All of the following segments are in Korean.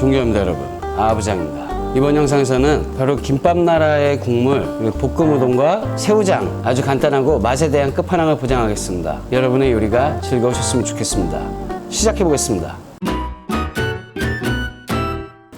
존경합니다 여러분, 아부장입니다. 이번 영상에서는 바로 김밥나라의 국물, 그리고 볶음 우동과 새우장, 아주 간단하고 맛에 대한 끝판왕을 보장하겠습니다. 여러분의 요리가 즐거우셨으면 좋겠습니다. 시작해 보겠습니다.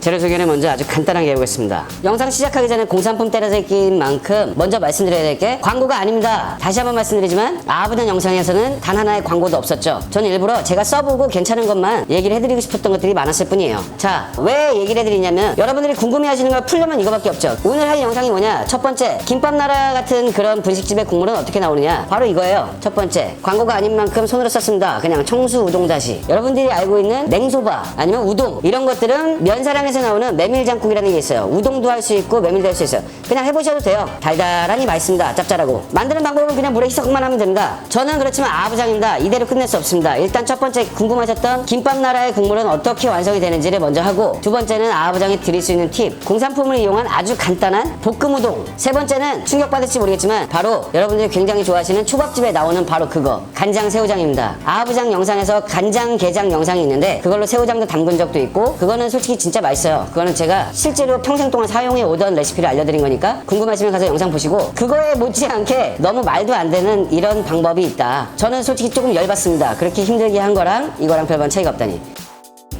재료 소개는 먼저 아주 간단하게 해보겠습니다. 영상 시작하기 전에 공산품 때려서 끼인 만큼 먼저 말씀드려야 될 게 광고가 아닙니다. 다시 한번 말씀드리지만 아부장 영상에서는 단 하나의 광고도 없었죠. 저는 일부러 제가 써보고 괜찮은 것만 얘기를 해드리고 싶었던 것들이 많았을 뿐이에요. 자, 왜 얘기를 해드리냐면 여러분들이 궁금해하시는 걸 풀려면 이거밖에 없죠. 오늘 할 영상이 뭐냐? 첫 번째, 김밥나라 같은 그런 분식집의 국물은 어떻게 나오느냐? 바로 이거예요. 첫 번째, 광고가 아닌 만큼 손으로 썼습니다. 그냥 청수 우동 다시. 여러분들이 알고 있는 냉소바 아니면 우동 이런 것들은 면사랑에서 나오는 메밀장국이라는 게 있어요. 우동도 할 수 있고 메밀도 할 수 있어요. 그냥 해보셔도 돼요. 달달하니 맛있습니다. 짭짤하고. 만드는 방법은 그냥 물에 희석만 하면 됩니다. 저는 그렇지만 아부장입니다. 이대로 끝낼 수 없습니다. 일단 첫 번째 궁금하셨던 김밥나라의 국물은 어떻게 완성이 되는지를 먼저 하고, 두 번째는 아부장이 드릴 수 있는 팁, 공산품을 이용한 아주 간단한 볶음 우동, 세 번째는 충격받을지 모르겠지만 바로 여러분들이 굉장히 좋아하시는 초밥집에 나오는 바로 그거, 간장 새우장입니다. 아부장 영상에서 간장 게장 영상이 있는데 그걸로 새우장도 담근 적도 있고, 그거는 솔직히 진짜 맛있어요. 그거는 제가 실제로 평생 동안 사용해 오던 레시피를 알려드린 거니까 궁금하시면 가서 영상 보시고, 그거에 못지않게 너무 말도 안 되는 이런 방법이 있다. 저는 솔직히 조금 열받습니다. 그렇게 힘들게 한 거랑 이거랑 별반 차이가 없다니.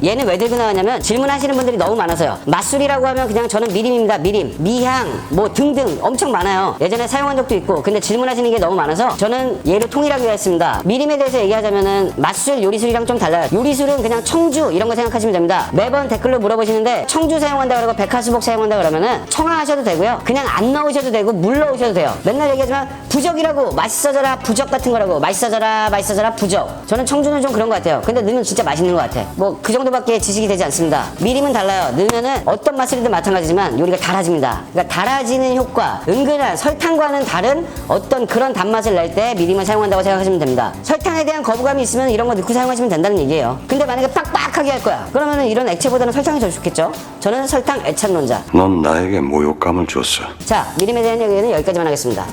얘는 왜 들고 나왔냐면 질문하시는 분들이 너무 많아서요. 맛술이라고 하면 그냥 저는 미림입니다. 미림, 미향, 뭐 등등 엄청 많아요. 예전에 사용한 적도 있고. 근데 질문하시는 게 너무 많아서 저는 얘를 통일하기로 했습니다. 미림에 대해서 얘기하자면은 맛술, 요리술이랑 좀 달라요. 요리술은 그냥 청주 이런 거 생각하시면 됩니다. 매번 댓글로 물어보시는데 청주 사용한다 그러고 백화수복 사용한다 그러면은 청아하셔도 되고요. 그냥 안 넣으셔도 되고 물 넣으셔도 돼요. 맨날 얘기하지만 부적이라고, 맛있어져라 부적 같은 거라고, 맛있어져라 부적. 저는 청주는 좀 그런 것 같아요. 근데 넣으면 진짜 맛있는 것 같아. 뭐 그 정도밖에 지식이 되지 않습니다. 미림은 달라요. 넣으면은 어떤 맛술이든 마찬가지지만 요리가 달아집니다. 그러니까 달아지는 효과, 은근한 설탕과는 다른 어떤 그런 단맛을 낼 때 미림을 사용한다고 생각하시면 됩니다. 설탕에 대한 거부감이 있으면 이런 거 넣고 사용하시면 된다는 얘기예요. 근데 만약에 빡빡하게 할 거야, 그러면은 이런 액체보다는 설탕이 더 좋겠죠. 저는 설탕 애찬론자. 넌 나에게 모욕감을 줬어. 자, 미림에 대한 얘기는 여기까지만 하겠습니다.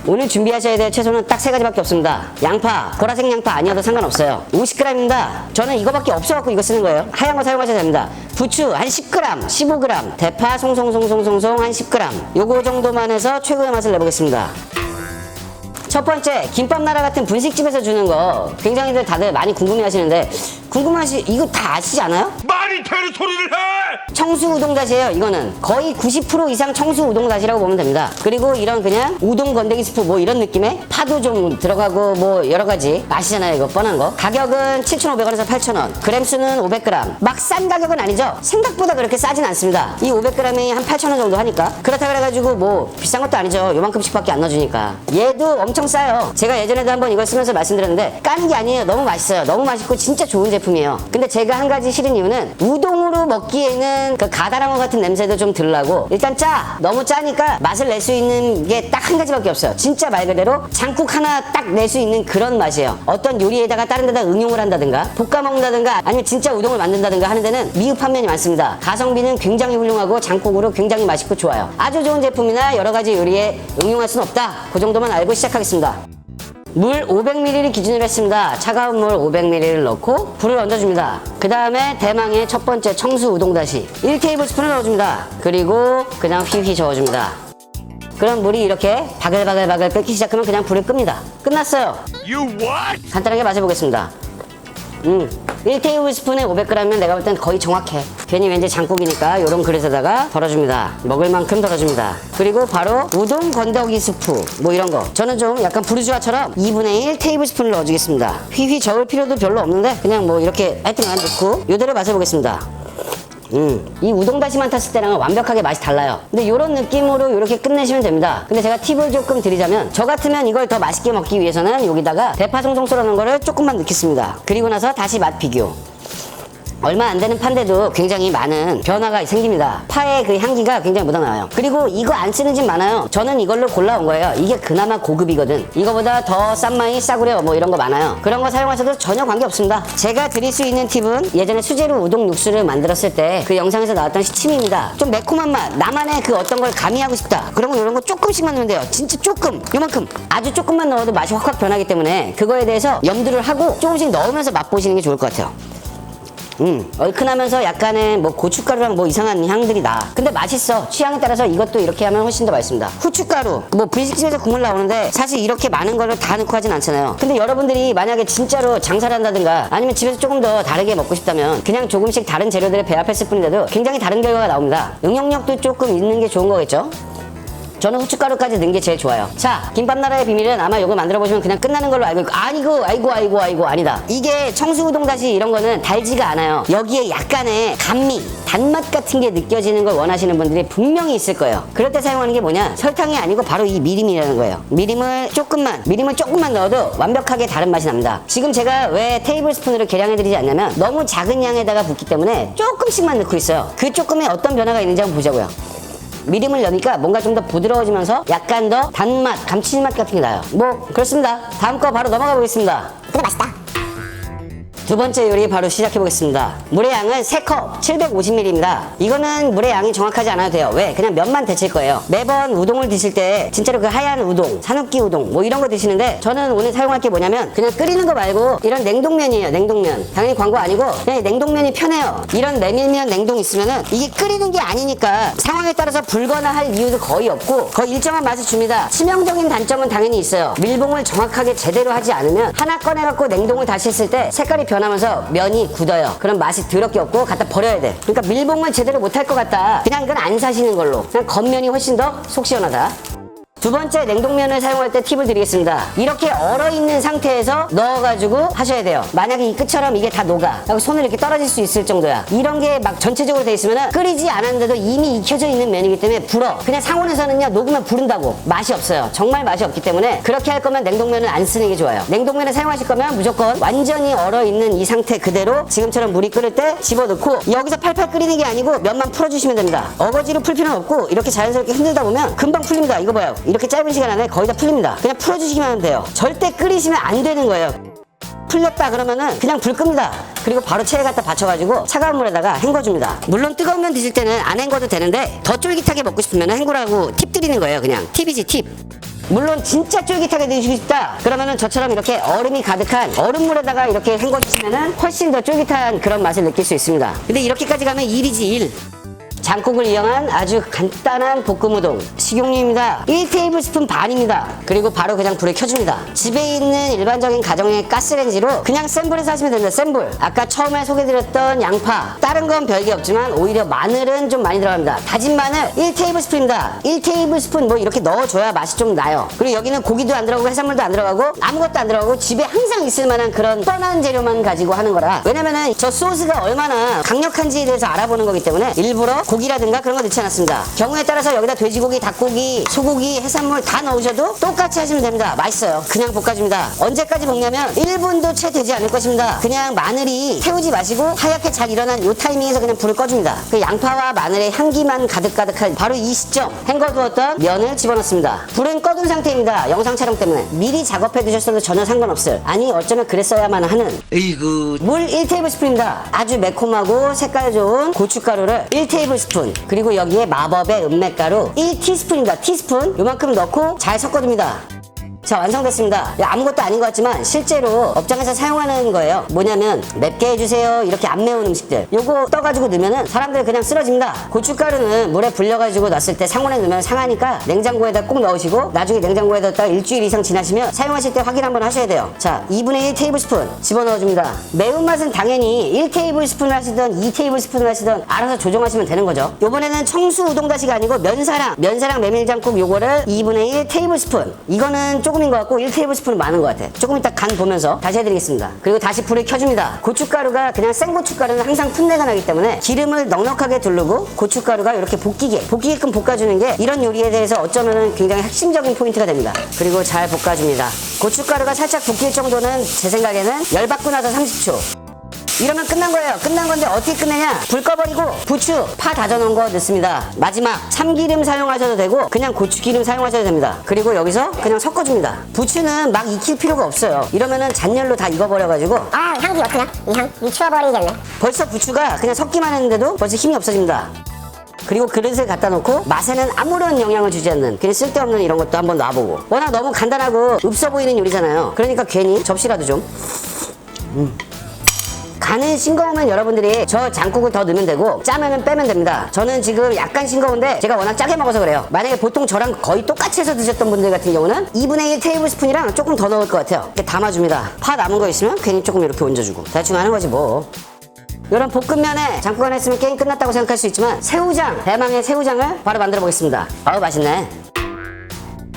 오늘 준비하셔야 될 채소는 딱 세 가지밖에 없습니다. 양파, 보라색 양파 아니어도 상관없어요. 50g입니다. 저는 이거밖에 없어갖고 이거 쓰는 거예요. 하얀 거 사용하셔도 됩니다. 부추 한 10g, 15g, 대파 송송송송송송 한 10g. 요거 정도만 해서 최고의 맛을 내보겠습니다. 첫 번째, 김밥나라 같은 분식집에서 주는 거 굉장히들 다들 많이 궁금해하시는데, 이거 다 아시지 않아요? 말이 되는 소리를 해! 청수 우동 다시예요. 이거는 거의 90% 이상 청수 우동 다시라고 보면 됩니다. 그리고 이런 그냥 우동 건더기 스프 뭐 이런 느낌의 파도 좀 들어가고 뭐 여러 가지 맛이잖아요. 이거 뻔한 거. 가격은 7,500원에서 8,000원. 그램 수는 500g. 막 싼 가격은 아니죠. 생각보다 그렇게 싸진 않습니다. 이 500g이 한 8,000원 정도 하니까. 그렇다 그래가지고 뭐 비싼 것도 아니죠. 요만큼씩밖에 안 넣어주니까. 얘도 엄청 싸요. 제가 예전에도 한번 이걸 쓰면서 말씀드렸는데 까는 게 아니에요. 너무 맛있어요. 너무 맛있고 진짜 좋은 제품이에요. 근데 제가 한 가지 싫은 이유는 우동으로 먹기에는 그 가다랑어 같은 냄새도 좀 들라고. 일단 너무 짜니까 맛을 낼 수 있는 게 딱 한 가지밖에 없어요. 진짜 말 그대로 장국 하나 딱 낼 수 있는 그런 맛이에요. 어떤 요리에다가 다른 데다 응용을 한다든가 볶아 먹는다든가 아니면 진짜 우동을 만든다든가 하는 데는 미흡한 면이 많습니다. 가성비는 굉장히 훌륭하고 장국으로 굉장히 맛있고 좋아요. 아주 좋은 제품이나 여러 가지 요리에 응용할 수는 없다. 그 정도만 알고 시작하겠습니다. 물 500ml 기준으로 했습니다. 차가운 물 500ml를 넣고 불을 얹어줍니다. 그 다음에 대망의 첫 번째 청수 우동다시 1테이블스푼을 넣어줍니다. 그리고 그냥 휘휘 저어줍니다. 그럼 물이 이렇게 바글바글 끓기 시작하면 그냥 불을 끕니다. 끝났어요. 간단하게 마셔보겠습니다. 1테이블스푼에 500g이면 내가 볼 땐 거의 정확해. 괜히 왠지 장국이니까 요런 그릇에다가 덜어줍니다. 먹을 만큼 덜어줍니다. 그리고 바로 우동 건더기 스프 뭐 이런 거. 저는 좀 약간 부르주아처럼 2분의 1 테이블스푼을 넣어주겠습니다. 휘휘 저을 필요도 별로 없는데 그냥 뭐 이렇게 하여튼 넣고 요대로 마셔보겠습니다. 이 우동 다시만 탔을 때랑은 완벽하게 맛이 달라요. 근데 이런 느낌으로 이렇게 끝내시면 됩니다. 근데 제가 팁을 조금 드리자면, 저 같으면 이걸 더 맛있게 먹기 위해서는 여기다가 대파 송송 썰어놓은 거를 조금만 넣겠습니다. 그리고 나서 다시 맛 비교. 얼마 안 되는 파인데도 굉장히 많은 변화가 생깁니다. 파의 그 향기가 굉장히 묻어나와요. 그리고 이거 안 쓰는 집 많아요. 저는 이걸로 골라온 거예요. 이게 그나마 고급이거든. 이거보다 더 싼 마이 싸구려 뭐 이런 거 많아요. 그런 거 사용하셔도 전혀 관계없습니다. 제가 드릴 수 있는 팁은 예전에 수제로 우동 육수를 만들었을 때 그 영상에서 나왔던 시침입니다. 좀 매콤한 맛, 나만의 그 어떤 걸 가미하고 싶다. 그런 거 이런 거 조금씩만 넣으면 돼요. 진짜 조금, 요만큼. 아주 조금만 넣어도 맛이 확확 변하기 때문에 그거에 대해서 염두를 하고 조금씩 넣으면서 맛보시는 게 좋을 것 같아요. 얼큰하면서 약간의 뭐 고춧가루랑 뭐 이상한 향들이 나. 근데 맛있어. 취향에 따라서 이것도 이렇게 하면 훨씬 더 맛있습니다. 후춧가루 뭐 분식집에서 국물 나오는데 사실 이렇게 많은 거를 다 넣고 하진 않잖아요. 근데 여러분들이 만약에 진짜로 장사를 한다든가 아니면 집에서 조금 더 다르게 먹고 싶다면 그냥 조금씩 다른 재료들을 배합했을 뿐인데도 굉장히 다른 결과가 나옵니다. 응용력도 조금 있는 게 좋은 거겠죠? 저는 후춧가루까지 넣은 게 제일 좋아요. 자, 김밥나라의 비밀은 아마 이거 만들어보시면 그냥 끝나는 걸로 알고 있고, 아이고, 아니다. 이게 청수우동다시 이런 거는 달지가 않아요. 여기에 약간의 감미, 단맛 같은 게 느껴지는 걸 원하시는 분들이 분명히 있을 거예요. 그럴 때 사용하는 게 뭐냐? 설탕이 아니고 바로 이 미림이라는 거예요. 미림을 조금만 넣어도 완벽하게 다른 맛이 납니다. 지금 제가 왜 테이블 스푼으로 계량해드리지 않냐면 너무 작은 양에다가 붓기 때문에 조금씩만 넣고 있어요. 그 조금에 어떤 변화가 있는지 한번 보자고요. 미림을 넣으니까 뭔가 좀 더 부드러워지면서 약간 더 단맛, 감칠맛 같은 게 나요. 뭐 그렇습니다. 다음 거 바로 넘어가 보겠습니다. 근데 맛있다. 두 번째 요리 바로 시작해 보겠습니다. 물의 양은 3컵 750ml입니다. 이거는 물의 양이 정확하지 않아도 돼요. 왜? 그냥 면만 데칠 거예요. 매번 우동을 드실 때 진짜로 그 하얀 우동, 산욱기 우동 뭐 이런 거 드시는데 저는 오늘 사용할 게 뭐냐면 그냥 끓이는 거 말고 이런 냉동면이에요. 냉동면. 당연히 광고 아니고 그냥 냉동면이 편해요. 이런 메밀면 냉동 있으면은 이게 끓이는 게 아니니까 상황에 따라서 불거나 할 이유도 거의 없고 거의 일정한 맛을 줍니다. 치명적인 단점은 당연히 있어요. 밀봉을 정확하게 제대로 하지 않으면 하나 꺼내갖고 냉동을 다시 했을 때 색깔이 변하면서 면이 굳어요. 그럼 맛이 더럽게 없고 갖다 버려야 돼. 그러니까 밀봉을 제대로 못할 것 같다. 그냥 이건 안 사시는 걸로. 그냥 겉면이 훨씬 더 속 시원하다. 두 번째 냉동면을 사용할 때 팁을 드리겠습니다. 이렇게 얼어있는 상태에서 넣어가지고 하셔야 돼요. 만약에 이 끝처럼 이게 다 녹아. 하고 손을 이렇게 떨어질 수 있을 정도야. 이런 게 막 전체적으로 돼 있으면 끓이지 않았는데도 이미 익혀져 있는 면이기 때문에 불어. 그냥 상온에서는요 녹으면 부른다고. 맛이 없어요. 정말 맛이 없기 때문에 그렇게 할 거면 냉동면을 안 쓰는 게 좋아요. 냉동면을 사용하실 거면 무조건 완전히 얼어있는 이 상태 그대로 지금처럼 물이 끓을 때 집어넣고 여기서 팔팔 끓이는 게 아니고 면만 풀어주시면 됩니다. 어거지로 풀 필요는 없고 이렇게 자연스럽게 흔들다 보면 금방 풀립니다. 이거 봐요. 이렇게 짧은 시간 안에 거의 다 풀립니다. 그냥 풀어주시기만 하면 돼요. 절대 끓이시면 안 되는 거예요. 풀렸다 그러면은 그냥 불 끕니다. 그리고 바로 체에 갖다 받쳐가지고 차가운 물에다가 헹궈줍니다. 물론 뜨거운 면 드실 때는 안 헹궈도 되는데 더 쫄깃하게 먹고 싶으면 헹구라고 팁 드리는 거예요. 그냥 팁이지 팁. 물론 진짜 쫄깃하게 드시고 싶다 그러면은 저처럼 이렇게 얼음이 가득한 얼음물에다가 이렇게 헹궈주시면은 훨씬 더 쫄깃한 그런 맛을 느낄 수 있습니다. 근데 이렇게까지 가면 일이지 일. 장국을 이용한 아주 간단한 볶음 우동 식용유입니다. 1테이블스푼 반입니다. 그리고 바로 그냥 불을 켜줍니다. 집에 있는 일반적인 가정의 가스레인지로 그냥 센 불에서 하시면 됩니다. 센 불. 아까 처음에 소개드렸던 양파 다른 건 별게 없지만 오히려 마늘은 좀 많이 들어갑니다. 다진 마늘 1테이블스푼입니다. 1테이블스푼 뭐 이렇게 넣어줘야 맛이 좀 나요. 그리고 여기는 고기도 안 들어가고 해산물도 안 들어가고 아무것도 안 들어가고 집에 항상 있을 만한 그런 뻔한 재료만 가지고 하는 거라 왜냐면은 저 소스가 얼마나 강력한지에 대해서 알아보는 거기 때문에 일부러 고기라든가 그런 거 넣지 않았습니다. 경우에 따라서 여기다 돼지고기, 닭고기, 소고기, 해산물 다 넣으셔도 똑같이 하시면 됩니다. 맛있어요. 그냥 볶아줍니다. 언제까지 볶냐면 1분도 채 되지 않을 것입니다. 그냥 마늘이 태우지 마시고 하얗게 잘 일어난 이 타이밍에서 그냥 불을 꺼줍니다. 그 양파와 마늘의 향기만 가득가득한 바로 이 시점 헹궈두었던 면을 집어넣습니다. 불은 꺼둔 상태입니다. 영상 촬영 때문에 미리 작업해 두셨어도 전혀 상관없어요. 아니 어쩌면 그랬어야만 하는 물 1테이블스푼입니다. 아주 매콤하고 색깔 좋은 고춧가루를 1테이블스푼 그리고 여기에 마법의 은맥가루 1티스푼입니다. 티스푼 요만큼 넣고 잘 섞어줍니다. 자 완성됐습니다. 아무것도 아닌 것 같지만 실제로 업장에서 사용하는 거예요. 뭐냐면 맵게 해주세요 이렇게 안 매운 음식들 요거 떠가지고 넣으면은 사람들 그냥 쓰러집니다. 고춧가루는 물에 불려가지고 넣었을 때 상온에 넣으면 상하니까 냉장고에다 꼭 넣으시고 나중에 냉장고에 넣었다가 일주일 이상 지나시면 사용하실 때 확인 한번 하셔야 돼요. 자 2분의 1 테이블스푼 집어넣어줍니다. 매운맛은 당연히 1 테이블스푼을 하시든 2 테이블스푼을 하시든 알아서 조정하시면 되는 거죠. 요번에는 청수 우동다시가 아니고 면사랑 메밀장국 요거를 2분의 1 테이블스푼 이거는 조금인 것 같고 1테이블스푼은 많은 것 같아. 조금 이따 간 보면서 다시 해드리겠습니다. 그리고 다시 불을 켜줍니다. 고춧가루가 그냥 생 고춧가루는 항상 풋내가 나기 때문에 기름을 넉넉하게 두르고 고춧가루가 이렇게 볶이게끔 볶아주는 게 이런 요리에 대해서 어쩌면 굉장히 핵심적인 포인트가 됩니다. 그리고 잘 볶아줍니다. 고춧가루가 살짝 볶일 정도는 제 생각에는 열 받고 나서 30초 이러면 끝난 거예요. 끝난 건데 어떻게 끝내냐? 불 꺼버리고 부추, 파 다져놓은 거 넣습니다. 마지막 참기름 사용하셔도 되고 그냥 고추기름 사용하셔도 됩니다. 그리고 여기서 그냥 섞어줍니다. 부추는 막 익힐 필요가 없어요. 이러면은 잔열로 다 익어버려가지고 아 향기 어떠냐? 이 향 미쳐버리겠네. 벌써 부추가 그냥 섞기만 했는데도 벌써 힘이 없어집니다. 그리고 그릇에 갖다 놓고 맛에는 아무런 영향을 주지 않는 그냥 쓸데없는 이런 것도 한번 놔보고 워낙 너무 간단하고 없어 보이는 요리잖아요. 그러니까 괜히 접시라도 좀 간은 싱거우면 여러분들이 저 장국을 더 넣으면 되고 짜면은 빼면 됩니다. 저는 지금 약간 싱거운데 제가 워낙 짜게 먹어서 그래요. 만약에 보통 저랑 거의 똑같이 해서 드셨던 분들 같은 경우는 2분의 1 테이블 스푼이랑 조금 더 넣을 것 같아요. 이렇게 담아줍니다. 파 남은 거 있으면 괜히 조금 이렇게 얹어주고 대충 하는 거지 뭐. 이런 볶음면에 장국 하나 했으면 게임 끝났다고 생각할 수 있지만 새우장, 대망의 새우장을 바로 만들어 보겠습니다. 아우 맛있네.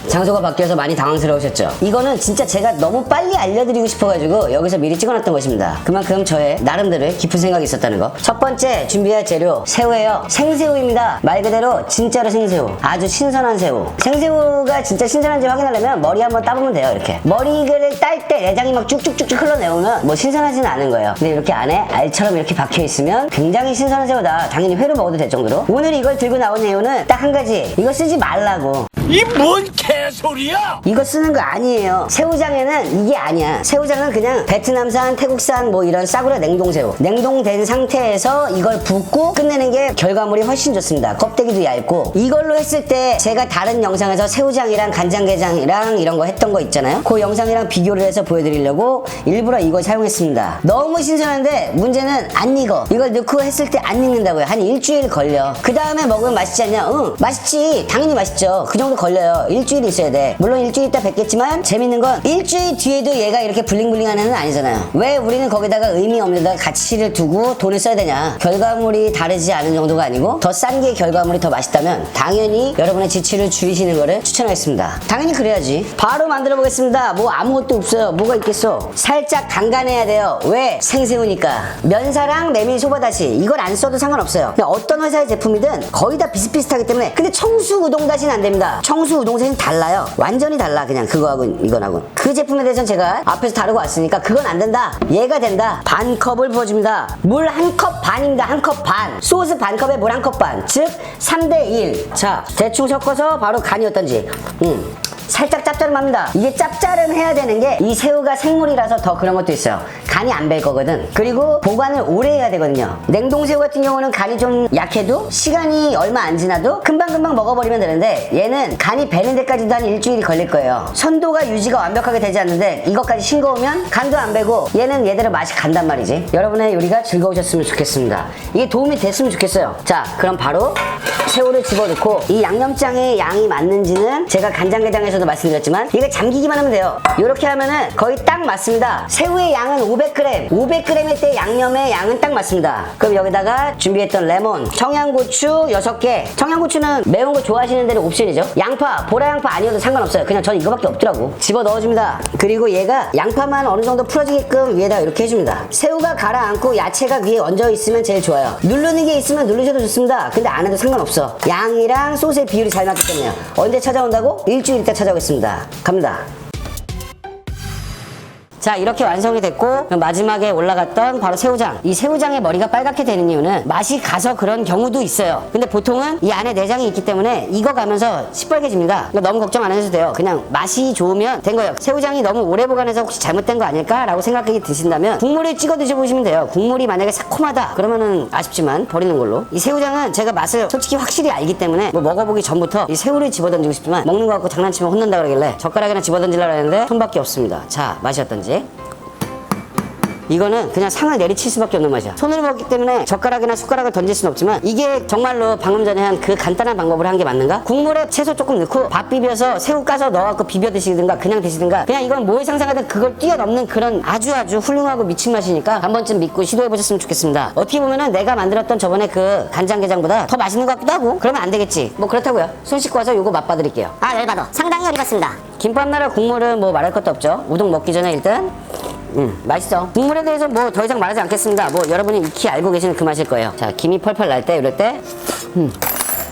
장소가 바뀌어서 많이 당황스러우셨죠? 이거는 진짜 제가 너무 빨리 알려드리고 싶어가지고 여기서 미리 찍어놨던 것입니다. 그만큼 저의 나름대로 깊은 생각이 있었다는 거. 첫 번째 준비할 재료 새우예요. 생새우입니다. 말 그대로 진짜로 생새우. 아주 신선한 새우. 생새우가 진짜 신선한지 확인하려면 머리 한번 따보면 돼요. 이렇게 머리를 딸 때 내장이 막 쭉쭉쭉쭉 흘러내오면 뭐 신선하지는 않은 거예요. 근데 이렇게 안에 알처럼 이렇게 박혀있으면 굉장히 신선한 새우다. 당연히 회로 먹어도 될 정도로. 오늘 이걸 들고 나온 이유는 딱 한 가지. 이거 쓰지 말라고. 이 뭔 개소리야! 이거 쓰는 거 아니에요. 새우장에는 이게 아니야. 새우장은 그냥 베트남산, 태국산 뭐 이런 싸구려 냉동새우. 냉동된 상태에서 이걸 붓고 끝내는 게 결과물이 훨씬 좋습니다. 껍데기도 얇고. 이걸로 했을 때 제가 다른 영상에서 새우장이랑 간장게장이랑 이런 거 했던 거 있잖아요. 그 영상이랑 비교를 해서 보여드리려고 일부러 이걸 사용했습니다. 너무 신선한데 문제는 안 익어. 이걸 넣고 했을 때 안 익는다고요. 한 일주일 걸려. 그 다음에 먹으면 맛있지 않냐? 응, 맛있지. 당연히 맛있죠. 그 정도 걸려요. 일주일 있어야 돼. 물론 일주일 있다 뵙겠지만 재밌는 건 일주일 뒤에도 얘가 이렇게 블링블링하는 애는 아니잖아요. 왜 우리는 거기다가 의미 없는 데다가 가치를 두고 돈을 써야 되냐? 결과물이 다르지 않은 정도가 아니고 더 싼 게 결과물이 더 맛있다면 당연히 여러분의 지출을 줄이시는 거를 추천하겠습니다. 당연히 그래야지. 바로 만들어 보겠습니다. 뭐 아무것도 없어요. 뭐가 있겠어? 살짝 간간해야 돼요. 왜? 생새우니까. 면사랑 메밀 소바다시 이걸 안 써도 상관없어요. 그냥 어떤 회사의 제품이든 거의 다 비슷비슷하기 때문에. 근데 청수 우동 다시는 안 됩니다. 청수 우동 다시는 달라요. 완전히 달라. 그냥 그거하고 이거하고. 그 제품에 대해서는 제가 앞에서 다루고 왔으니까 그건 안 된다. 얘가 된다. 반 컵을 부어줍니다. 물 한 컵 반입니다. 한 컵 반. 소스 반 컵에 물 한 컵 반. 즉 3대1. 자, 대충 섞어서 바로 간이 어떤지. 살짝 짭짤합니다. 이게 짭짤은 해야 되는 게 이 새우가 생물이라서 더 그런 것도 있어요. 간이 안 벨 거거든. 그리고 보관을 오래 해야 되거든요. 냉동새우 같은 경우는 간이 좀 약해도 시간이 얼마 안 지나도 금방금방 먹어버리면 되는데 얘는 간이 배는 데까지도 한 일주일이 걸릴 거예요. 선도가 유지가 완벽하게 되지 않는데 이것까지 싱거우면 간도 안 배고 얘는 얘대로 맛이 간단 말이지. 여러분의 요리가 즐거우셨으면 좋겠습니다. 이게 도움이 됐으면 좋겠어요. 자, 그럼 바로 새우를 집어넣고 이 양념장의 양이 맞는지는 제가 간장게장에서도 말씀드렸지만 이거 잠기기만 하면 돼요. 이렇게 하면은 거의 딱 맞습니다. 새우의 양은 500g 500g일 때 양념의 양은 딱 맞습니다. 그럼 여기다가 준비했던 레몬, 청양고추 6개. 청양고추는 매운 거 좋아하시는 데는 옵션이죠. 양파, 보라 양파 아니어도 상관없어요. 그냥 전 이거밖에 없더라고. 집어 넣어줍니다. 그리고 얘가 양파만 어느 정도 풀어지게끔 위에다 이렇게 해줍니다. 새우가 가라앉고 야채가 위에 얹어 있으면 제일 좋아요. 누르는 게 있으면 누르셔도 좋습니다. 근데 안 해도 상관없어. 양이랑 소스의 비율이 잘 맞기 때문에요. 언제 찾아온다고? 일주일 있다 찾아오겠습니다. 갑니다. 자, 이렇게 완성이 됐고 마지막에 올라갔던 바로 새우장. 이 새우장의 머리가 빨갛게 되는 이유는 맛이 가서 그런 경우도 있어요. 근데 보통은 이 안에 내장이 있기 때문에 익어가면서 시뻘개집니다. 그러니까 너무 걱정 안 하셔도 돼요. 그냥 맛이 좋으면 된 거예요. 새우장이 너무 오래 보관해서 혹시 잘못된 거 아닐까라고 생각이 드신다면 국물을 찍어 드셔보시면 돼요. 국물이 만약에 새콤하다 그러면은 아쉽지만 버리는 걸로. 이 새우장은 제가 맛을 솔직히 확실히 알기 때문에 뭐 먹어보기 전부터 이 새우를 집어던지고 싶지만 먹는 거 갖고 장난치면 혼난다 그러길래 젓가락이나 집어던지려고 했는데 손밖에 없습니다. 자, 맛이 어떤지. 이거는 그냥 상을 내리칠 수밖에 없는 맛이야. 손으로 먹기 때문에 젓가락이나 숟가락을 던질 수는 없지만 이게 정말로 방금 전에 한 그 간단한 방법을 한 게 맞는가? 국물에 채소 조금 넣고 밥 비벼서 새우 까서 넣어갖고 비벼 드시든가 그냥 드시든가 그냥 이건 뭘 상상하든 그걸 뛰어넘는 그런 아주 훌륭하고 미친 맛이니까 한 번쯤 믿고 시도해보셨으면 좋겠습니다. 어떻게 보면은 내가 만들었던 저번에 그 간장게장보다 더 맛있는 것 같기도 하고 그러면 안 되겠지. 뭐 그렇다고요. 손 씻고 와서 요거 맛봐드릴게요. 아, 열받아. 상당히 열 익었습니다. 김밥 나라 국물은 뭐 말할 것도 없죠. 우동 먹기 전에 일단 맛있어. 국물에 대해서 뭐 더 이상 말하지 않겠습니다. 뭐 여러분이 익히 알고 계시는 그 맛일 거예요. 자, 김이 펄펄 날 때 이럴 때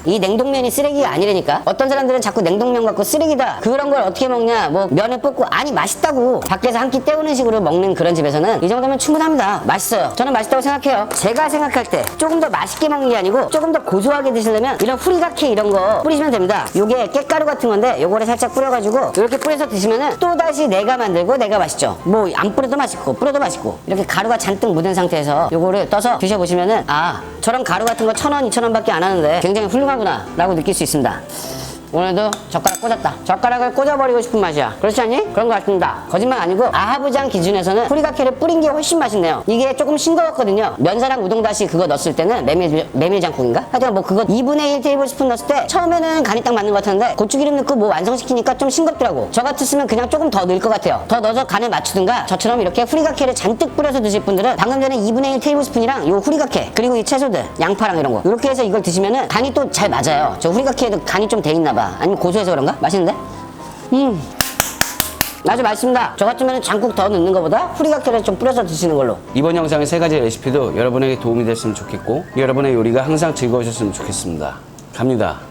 이 냉동면이 쓰레기가 아니라니까. 어떤 사람들은 자꾸 냉동면 갖고 쓰레기다 그런 걸 어떻게 먹냐 뭐 면을 뽑고 아니 맛있다고 밖에서 한 끼 때우는 식으로 먹는 그런 집에서는 이 정도면 충분합니다. 맛있어요. 저는 맛있다고 생각해요. 제가 생각할 때 조금 더 맛있게 먹는 게 아니고 조금 더 고소하게 드시려면 이런 후리가케 이런 거 뿌리시면 됩니다. 요게 깻가루 같은 건데 요거를 살짝 뿌려가지고 이렇게 뿌려서 드시면은 또다시 내가 만들고 내가 맛있죠. 뭐 안 뿌려도 맛있고 뿌려도 맛있고 이렇게 가루가 잔뜩 묻은 상태에서 요거를 떠서 드셔보시면은 아 저런 가루 같은 거 1,000원, 2,000원 밖에 안 하는데 굉장히 훌륭하구나 라고 느낄 수 있습니다. 오늘도 젓가락 꽂았다. 젓가락을 꽂아버리고 싶은 맛이야. 그렇지 않니? 그런 것 같습니다. 거짓말 아니고 아하부장 기준에서는 후리가케를 뿌린 게 훨씬 맛있네요. 이게 조금 싱거웠거든요. 면사랑 우동다시 그거 넣었을 때는 메밀장국인가? 하여튼 뭐 그거 2분의 1 테이블 스푼 넣었을 때 처음에는 간이 딱 맞는 것 같았는데 고추기름 넣고 뭐 완성시키니까 좀 싱겁더라고. 저 같았으면 그냥 조금 더 넣을 것 같아요. 더 넣어서 간을 맞추든가 저처럼 이렇게 후리가케를 잔뜩 뿌려서 드실 분들은 방금 전에 2분의 1 테이블 스푼이랑 요 후리가케 그리고 이 채소들 양파랑 이런 거 이렇게 해서 이걸 드시면은 간이 또 잘 맞아요. 저 후리가케에도 간이 좀 돼 있나 봐. 아니면 고소해서 그런가? 맛있는데? 아주 맛있습니다. 저 같으면 장국 더 넣는 것보다 후리가케를 좀 뿌려서 드시는 걸로. 이번 영상의 3가지 레시피도 여러분에게 도움이 됐으면 좋겠고 여러분의 요리가 항상 즐거우셨으면 좋겠습니다. 갑니다.